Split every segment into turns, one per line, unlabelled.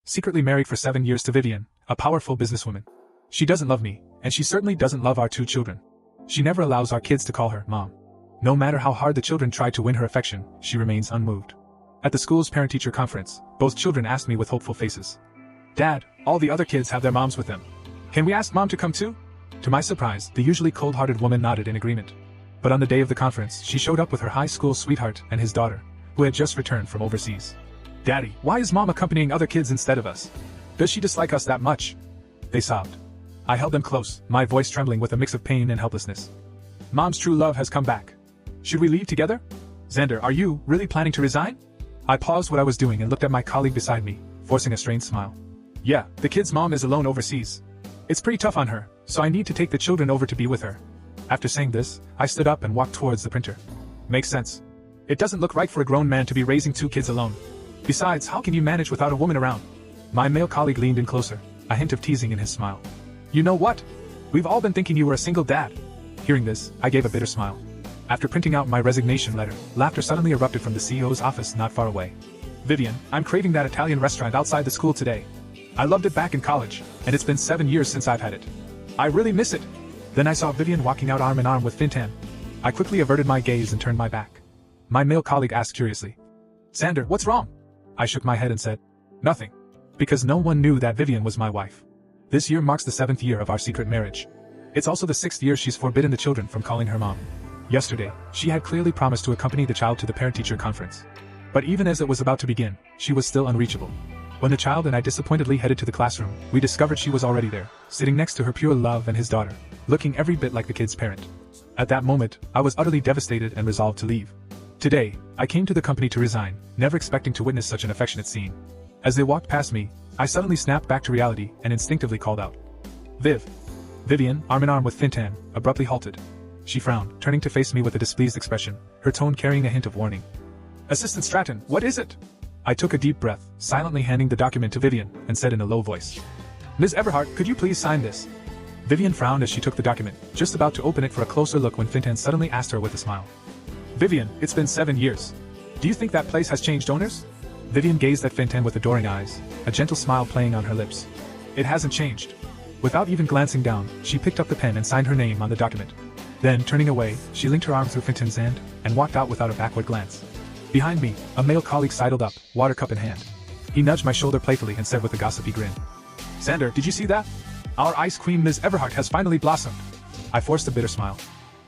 Secretly married for 7 years to Vivian, a powerful businesswoman. She doesn't love me, and she certainly doesn't love our 2 children. She never allows our kids to call her Mom. No matter how hard the children try to win her affection, she remains unmoved. At the school's parent-teacher conference, both children asked me with hopeful faces, "Dad, all the other kids have their moms with them. Can we ask Mom to come too?" To my surprise, the usually cold-hearted woman nodded in agreement. But on the day of the conference, she showed up with her high school sweetheart and his daughter, who had just returned from overseas. "Daddy, why is Mom accompanying other kids instead of us? Does she dislike us that much?" They sobbed. I held them close, my voice trembling with a mix of pain and helplessness. "Mom's true love has come back. Should we leave together? Xander, are you really planning to resign?" I paused what I was doing and looked at my colleague beside me, forcing a strained smile. "Yeah, the kid's mom is alone overseas. It's pretty tough on her, so I need to take the children over to be with her." After saying this, I stood up and walked towards the printer. "Makes sense. It doesn't look right for a grown man to be raising 2 kids alone. Besides, how can you manage without a woman around?" My male colleague leaned in closer, a hint of teasing in his smile. "You know what? We've all been thinking you were a single dad." Hearing this, I gave a bitter smile. After printing out my resignation letter, laughter suddenly erupted from the CEO's office not far away. "Vivian, I'm craving that Italian restaurant outside the school today. I loved it back in college, and it's been 7 years since I've had it. I really miss it." Then I saw Vivian walking out arm in arm with Fintan. I quickly averted my gaze and turned my back. My male colleague asked curiously, "Xander, what's wrong?" I shook my head and said, "Nothing." Because no one knew that Vivian was my wife. This year marks the 7th year of our secret marriage. It's also the 6th year she's forbidden the children from calling her mom. Yesterday, she had clearly promised to accompany the child to the parent-teacher conference. But even as it was about to begin, she was still unreachable. When the child and I disappointedly headed to the classroom, we discovered she was already there, sitting next to her pure love and his daughter, looking every bit like the kid's parent. At that moment, I was utterly devastated and resolved to leave. Today, I came to the company to resign, never expecting to witness such an affectionate scene. As they walked past me, I suddenly snapped back to reality and instinctively called out, "Viv." Vivian, arm in arm with Fintan, abruptly halted. She frowned, turning to face me with a displeased expression, her tone carrying a hint of warning. "Assistant Stratton, what is it?" I took a deep breath, silently handing the document to Vivian, and said in a low voice, "Ms. Everhart, could you please sign this?" Vivian frowned as she took the document, just about to open it for a closer look when Fintan suddenly asked her with a smile, "Vivian, it's been 7 years. Do you think that place has changed owners?" Vivian gazed at Fintan with adoring eyes, a gentle smile playing on her lips. "It hasn't changed." Without even glancing down, she picked up the pen and signed her name on the document. Then, turning away, she linked her arm through Fintan's hand, and walked out without a backward glance. Behind me, a male colleague sidled up, water cup in hand. He nudged my shoulder playfully and said with a gossipy grin, "Xander, did you see that? Our ice queen Ms. Everhart has finally blossomed." I forced a bitter smile.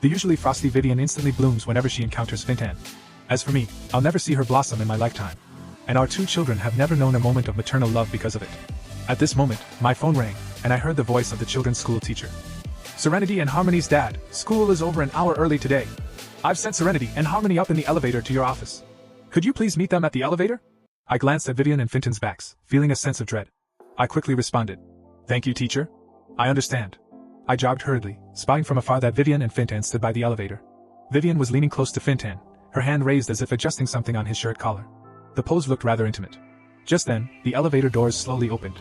The usually frosty Vivian instantly blooms whenever she encounters Fintan. As for me, I'll never see her blossom in my lifetime. And our 2 children have never known a moment of maternal love because of it. At this moment, my phone rang, and I heard the voice of the children's school teacher. "Serenity and Harmony's dad, school is over an hour early today. I've sent Serenity and Harmony up in the elevator to your office. Could you please meet them at the elevator?" I glanced at Vivian and Fintan's backs, feeling a sense of dread. I quickly responded, "Thank you, teacher. I understand." I jogged hurriedly, spying from afar that Vivian and Fintan stood by the elevator. Vivian was leaning close to Fintan, her hand raised as if adjusting something on his shirt collar. The pose looked rather intimate. Just then, the elevator doors slowly opened.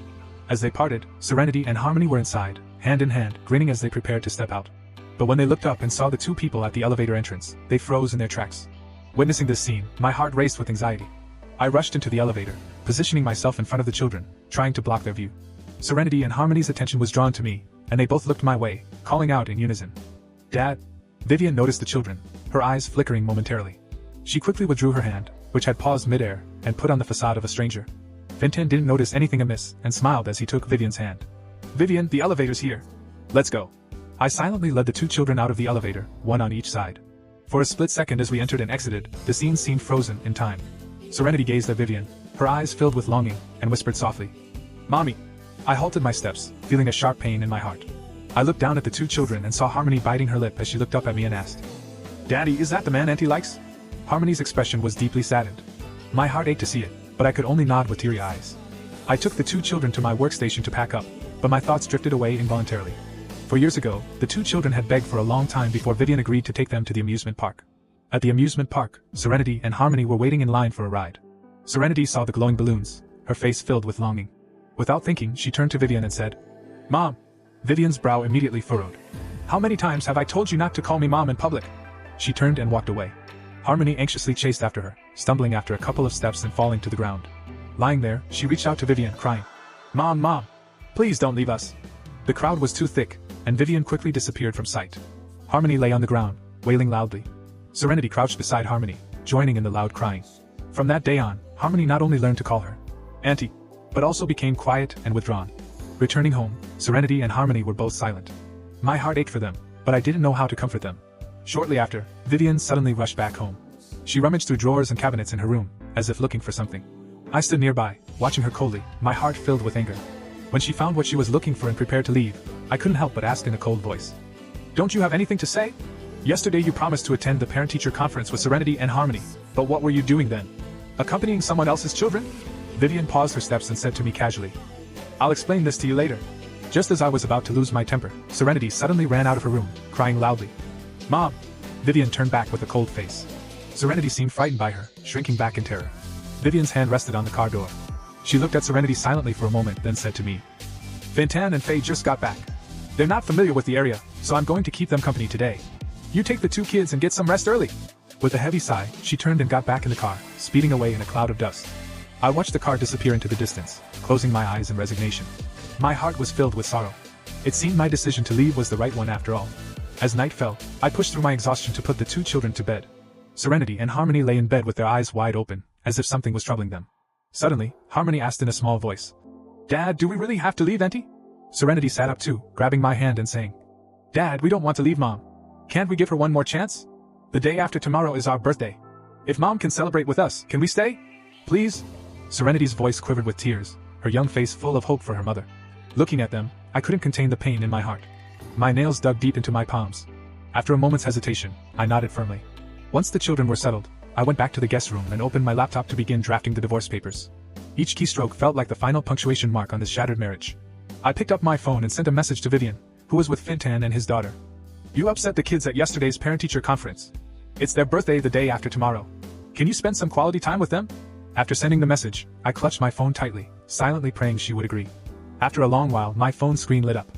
As they parted, Serenity and Harmony were inside, hand in hand, grinning as they prepared to step out. But when they looked up and saw the 2 people at the elevator entrance, they froze in their tracks. Witnessing this scene, my heart raced with anxiety. I rushed into the elevator, positioning myself in front of the children, trying to block their view. Serenity and Harmony's attention was drawn to me, and they both looked my way, calling out in unison, "Dad." Vivian noticed the children, her eyes flickering momentarily. She quickly withdrew her hand, which had paused midair, and put on the facade of a stranger. Fintan didn't notice anything amiss, and smiled as he took Vivian's hand. "Vivian, the elevator's here. Let's go." I silently led the 2 children out of the elevator, one on each side. For a split second as we entered and exited, the scene seemed frozen in time. Serenity gazed at Vivian, her eyes filled with longing, and whispered softly, "Mommy." I halted my steps, feeling a sharp pain in my heart. I looked down at the 2 children and saw Harmony biting her lip as she looked up at me and asked, "Daddy, is that the man Auntie likes?" Harmony's expression was deeply saddened. My heart ached to see it, but I could only nod with teary eyes. I took the 2 children to my workstation to pack up, but my thoughts drifted away involuntarily. For years ago, the 2 children had begged for a long time before Vivian agreed to take them to the amusement park. At the amusement park, Serenity and Harmony were waiting in line for a ride. Serenity saw the glowing balloons, her face filled with longing. Without thinking, she turned to Vivian and said, "Mom." Vivian's brow immediately furrowed. "How many times have I told you not to call me Mom in public?" She turned and walked away. Harmony anxiously chased after her, stumbling after a couple of steps and falling to the ground. Lying there, she reached out to Vivian, crying, "Mom, Mom! Please don't leave us!" The crowd was too thick, and Vivian quickly disappeared from sight. Harmony lay on the ground, wailing loudly. Serenity crouched beside Harmony, joining in the loud crying. From that day on, Harmony not only learned to call her Auntie, but also became quiet and withdrawn. Returning home, Serenity and Harmony were both silent. My heart ached for them, but I didn't know how to comfort them. Shortly after, Vivian suddenly rushed back home. She rummaged through drawers and cabinets in her room, as if looking for something. I stood nearby, watching her coldly, my heart filled with anger. When she found what she was looking for and prepared to leave, I couldn't help but ask in a cold voice, "Don't you have anything to say? Yesterday you promised to attend the parent-teacher conference with Serenity and Harmony, but what were you doing then? Accompanying someone else's children?" Vivian paused her steps and said to me casually, "I'll explain this to you later." Just as I was about to lose my temper, Serenity suddenly ran out of her room, crying loudly, "Mom!" Vivian turned back with a cold face. Serenity seemed frightened by her, shrinking back in terror. Vivian's hand rested on the car door. She looked at Serenity silently for a moment, then said to me, "Fintan and Faye just got back. They're not familiar with the area, so I'm going to keep them company today. You take the 2 kids and get some rest early." With a heavy sigh, she turned and got back in the car, speeding away in a cloud of dust. I watched the car disappear into the distance, closing my eyes in resignation. My heart was filled with sorrow. It seemed my decision to leave was the right one after all. As night fell, I pushed through my exhaustion to put the 2 children to bed. Serenity and Harmony lay in bed with their eyes wide open, as if something was troubling them. Suddenly, Harmony asked in a small voice, "Dad, do we really have to leave, Auntie?" Serenity sat up too, grabbing my hand and saying, "Dad, we don't want to leave Mom. Can't we give her one more chance? The day after tomorrow is our birthday. If Mom can celebrate with us, can we stay? Please?" Serenity's voice quivered with tears, her young face full of hope for her mother. Looking at them, I couldn't contain the pain in my heart. My nails dug deep into my palms. After a moment's hesitation, I nodded firmly. Once the children were settled, I went back to the guest room and opened my laptop to begin drafting the divorce papers. Each keystroke felt like the final punctuation mark on this shattered marriage. I picked up my phone and sent a message to Vivian, who was with Fintan and his daughter. "You upset the kids at yesterday's parent-teacher conference. It's their birthday the day after tomorrow. Can you spend some quality time with them?" After sending the message, I clutched my phone tightly, silently praying she would agree. After a long while, my phone screen lit up.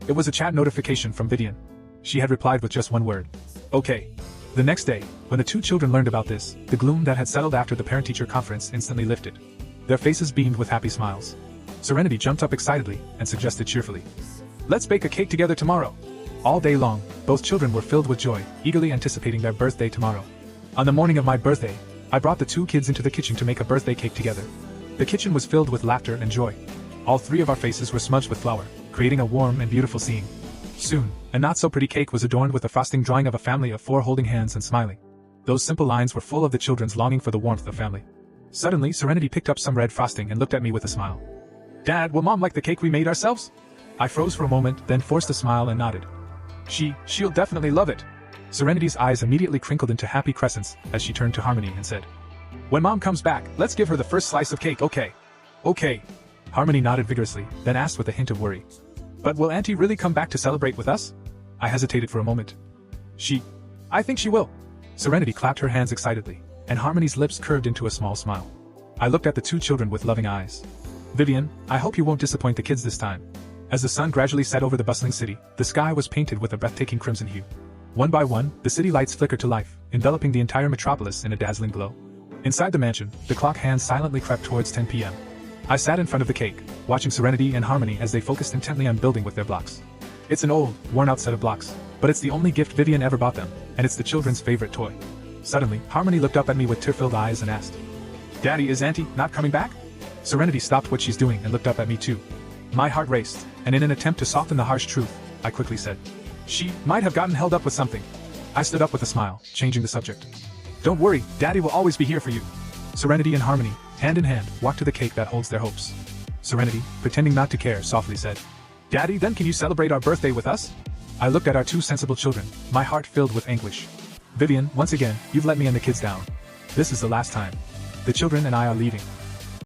It was a chat notification from Vivian. She had replied with just one word, "Okay." The next day, when the 2 children learned about this, the gloom that had settled after the parent-teacher conference instantly lifted. Their faces beamed with happy smiles. Serenity jumped up excitedly and suggested cheerfully, "Let's bake a cake together tomorrow." All day long, both children were filled with joy, eagerly anticipating their birthday tomorrow. On the morning of my birthday, I brought the 2 kids into the kitchen to make a birthday cake together. The kitchen was filled with laughter and joy. All 3 of our faces were smudged with flour, creating a warm and beautiful scene. Soon, a not-so-pretty cake was adorned with a frosting drawing of a family of 4 holding hands and smiling. Those simple lines were full of the children's longing for the warmth of family. Suddenly, Serenity picked up some red frosting and looked at me with a smile. "Dad, will Mom like the cake we made ourselves?" I froze for a moment, then forced a smile and nodded. She'll definitely love it." Serenity's eyes immediately crinkled into happy crescents as she turned to Harmony and said, "When Mom comes back, let's give her the first slice of cake, okay?" "Okay." Harmony nodded vigorously, then asked with a hint of worry, "But will Auntie really come back to celebrate with us?" I hesitated for a moment. I think she will." Serenity clapped her hands excitedly, and Harmony's lips curved into a small smile. I looked at the 2 children with loving eyes. "Vivian, I hope you won't disappoint the kids this time." As the sun gradually set over the bustling city, the sky was painted with a breathtaking crimson hue. One by one, the city lights flickered to life, enveloping the entire metropolis in a dazzling glow. Inside the mansion, the clock hands silently crept towards 10 p.m. I sat in front of the cake, watching Serenity and Harmony as they focused intently on building with their blocks. It's an old, worn-out set of blocks, but it's the only gift Vivian ever bought them, and it's the children's favorite toy. Suddenly, Harmony looked up at me with tear-filled eyes and asked, "Daddy, is Auntie not coming back?" Serenity stopped what she's doing and looked up at me too. My heart raced, and in an attempt to soften the harsh truth, I quickly said, "She might have gotten held up with something." I stood up with a smile, changing the subject. "Don't worry, Daddy will always be here for you." Serenity and Harmony, hand in hand, walked to the cake that holds their hopes. Serenity, pretending not to care, softly said, "Daddy, then can you celebrate our birthday with us?" I looked at our 2 sensible children, my heart filled with anguish. "Vivian, once again, you've let me and the kids down. This is the last time. The children and I are leaving."